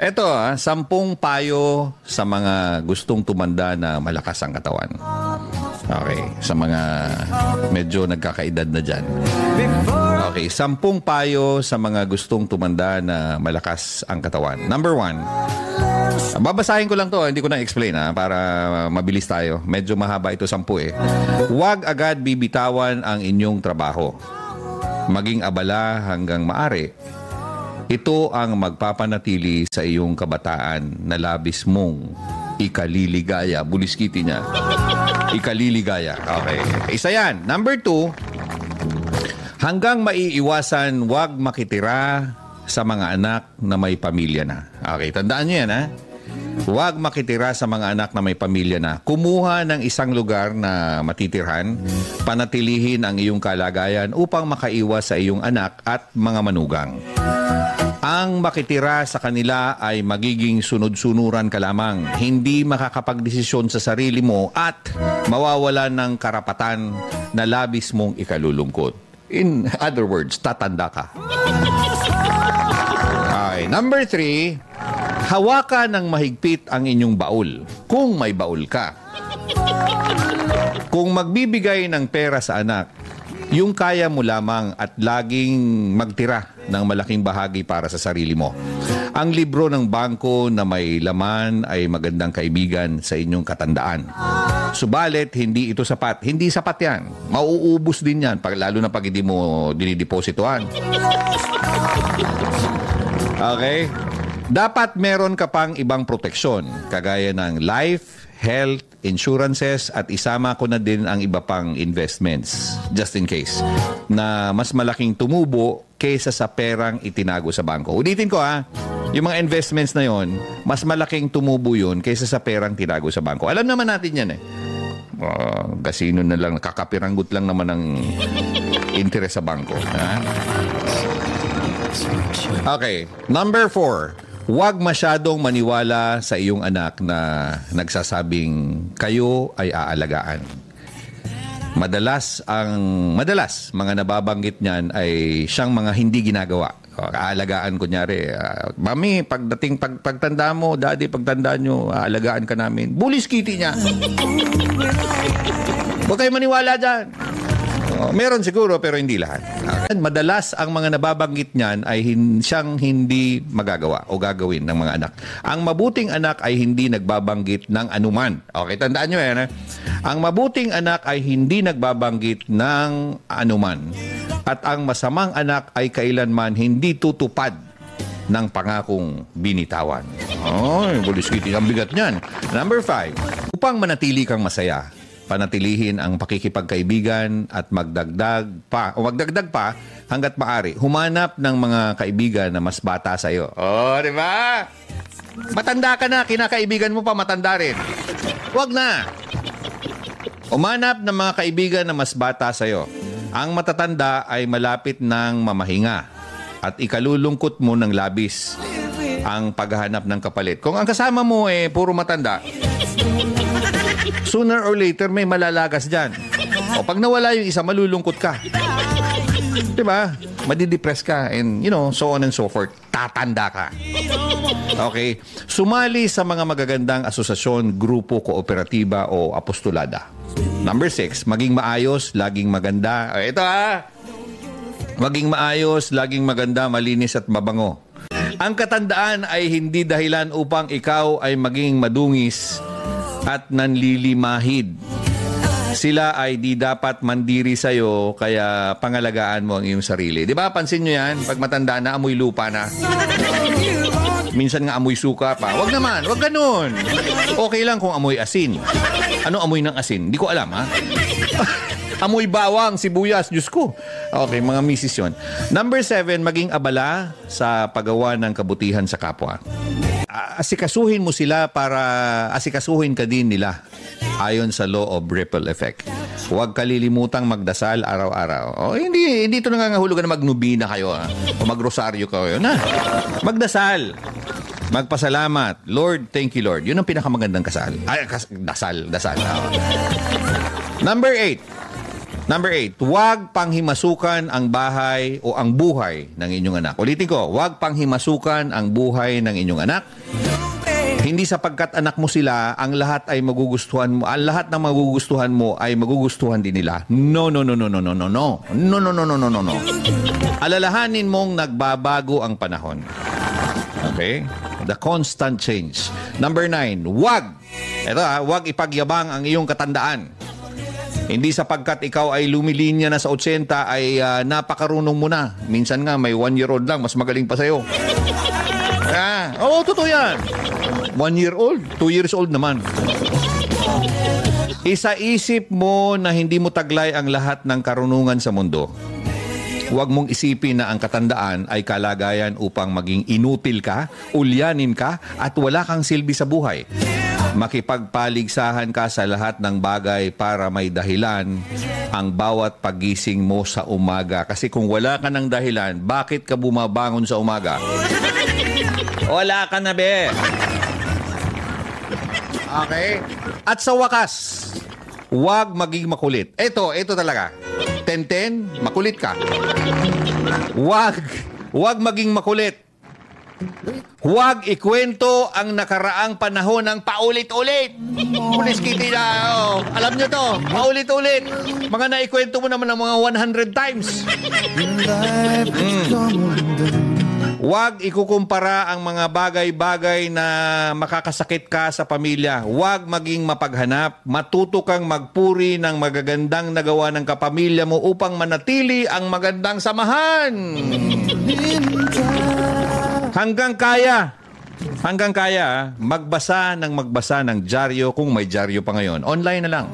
Eto, 10 payo sa mga gustong tumanda na malakas ang katawan. Okay, sa mga medyo nagkakaedad na dyan. Okay, 10 payo sa mga gustong tumanda na malakas ang katawan. Number 1, babasahin ko lang to, hindi ko na explain para mabilis tayo. Medyo mahaba ito 10 eh. Huwag agad bibitawan ang inyong trabaho. Maging abala hanggang maaari. Ito ang magpapanatili sa iyong kabataan na labis mong ikaliligaya. Buliskiti niya. Ikaliligaya. Okay. Isa yan. Number 2, hanggang maiiwasan, huwag makitira sa mga anak na may pamilya na. Okay, tandaan niyo yan, ha? Huwag makitira sa mga anak na may pamilya na. Kumuha ng isang lugar na matitirhan, panatilihin ang iyong kalagayan upang makaiwas sa iyong anak at mga manugang. Ang makitira sa kanila ay magiging sunod-sunuran ka lamang, hindi makakapagdesisyon sa sarili mo at mawawala ng karapatan na labis mong ikalulungkot. In other words, tatanda ka. Okay. Number 3, hawakan ng mahigpit ang inyong baul, kung may baul ka. Kung magbibigay ng pera sa anak, yung kaya mo lamang at laging magtira ng malaking bahagi para sa sarili mo. Ang libro ng bangko na may laman ay magandang kaibigan sa inyong katandaan. Subalit, hindi ito sapat. Hindi sapat yan. Mauubos din yan, lalo na pag hindi mo dinidepositohan. Okay? Dapat meron ka pang ibang proteksyon, kagaya ng life, health, insurances, at isama ko na din ang iba pang investments, just in case, na mas malaking tumubo kaysa sa perang itinago sa bangko. Ulitin ko yung mga investments na yon, mas malaking tumubo yun kaysa sa perang tinago sa bangko. Alam naman natin yan eh. Kasino na lang, kakapiranggut lang naman ang interest sa bangko. Ha? Okay, number 4. Huwag masyadong maniwala sa iyong anak na nagsasabing kayo ay aalagaan. Madalas mga nababanggit niyan ay siyang mga hindi ginagawa. Aalagaan, kunyari, mami, pagtanda mo, daddy, pagtanda nyo, aalagaan ka namin. Buliskiti niya. Huwag kayo maniwala dyan. Meron siguro pero hindi lahat. Madalas ang mga nababanggit niyan ay siyang hindi magagawa o gagawin ng mga anak. Ang mabuting anak ay hindi nagbabanggit ng anuman. Okay, tandaan nyo yan. Ang mabuting anak ay hindi nagbabanggit ng anuman. At ang masamang anak ay kailanman hindi tutupad ng pangakong binitawan. Buliskiti, ang bigat niyan. Number 5, upang manatili kang masaya, panatilihin ang pakikipagkaibigan at magdagdag pa hanggat maaari. Humanap ng mga kaibigan na mas bata sa iyo. Di ba? Matanda ka na, kinakaibigan mo pa matanda rin. Huwag na. Humanap ng mga kaibigan na mas bata sa iyo. Ang matatanda ay malapit ng mamahinga at ikalulungkot mo ng labis ang paghahanap ng kapalit. Kung ang kasama mo puro matanda, sooner or later may malalagas dyan. O pag nawala yung isa, malulungkot ka. Diba? Madidepress ka and so on and so forth. Tatanda ka. Okay? Sumali sa mga magagandang asosasyon, grupo, kooperatiba o apostolada. Number 6, maging maayos, laging maganda. Ito maging maayos, laging maganda, malinis at mabango. Ang katandaan ay hindi dahilan upang ikaw ay maging madungis at nanlilimahid. Sila ay di dapat mandiri sa'yo, kaya pangalagaan mo ang iyong sarili. Di ba? Pansin nyo yan? Pag matanda na, amoy lupa na. Minsan nga amoy suka pa. Wag naman, wag ganun. Okay lang kung amoy asin. Ano amoy ng asin? Di ko alam, ha? Amoy bawang, sibuyas, Diyos ko. Okay, mga misis yun. Number 7, maging abala sa paggawa ng kabutihan sa kapwa. Asikasuhin mo sila para asikasuhin ka din nila ayon sa law of ripple effect. Huwag kalilimutang magdasal araw-araw. Hindi ito nangangahulugan na magnubina kayo o magrosaryo kayo na. Magdasal. Magpasalamat. Lord, thank you Lord. Yun ang pinakamagandang dasal. Number 8. Number 8, huwag panghimasukan ang bahay o ang buhay ng inyong anak. Ulitin ko, huwag panghimasukan ang buhay ng inyong anak. Hindi sapagkat anak mo sila, ang lahat ay magugustuhan mo. Ang lahat ng magugustuhan mo ay magugustuhan din nila. No, no, no, no, no, no, no, no. No, no, no, no, no, no, no. Alalahanin mong nagbabago ang panahon. Okay? The constant change. Number 9, huwag. Ito huwag ipagyabang ang iyong katandaan. Hindi sapagkat ikaw ay lumilinya na sa 80 ay napakarunong mo na. Minsan nga may 1-year-old lang, mas magaling pa sa'yo. Oo, totoo yan. 1-year-old, 2 years old naman. Isa-isip mo na hindi mo taglay ang lahat ng karunungan sa mundo. Huwag mong isipin na ang katandaan ay kalagayan upang maging inutil ka, ulyanin ka, at wala kang silbi sa buhay. Makipagpaligsahan ka sa lahat ng bagay para may dahilan ang bawat pagising mo sa umaga. Kasi kung wala ka ng dahilan, bakit ka bumabangon sa umaga? Wala ka na, be. Okay? At sa wakas, huwag maging makulit. Ito talaga. 10-10, makulit ka. Huwag maging makulit. Huwag ikwento ang nakaraang panahon ng paulit-ulit. Pulis Kitty na, alam nyo to, paulit-ulit. Mga naikwento mo naman ng mga 100 times. Huwag ikukumpara ang mga bagay-bagay na makakasakit ka sa pamilya. Huwag maging mapaghanap. Matuto kang magpuri ng magagandang nagawa ng kapamilya mo upang manatili ang magandang samahan. Hanggang kaya, magbasa ng dyaryo kung may dyaryo pa ngayon. Online na lang.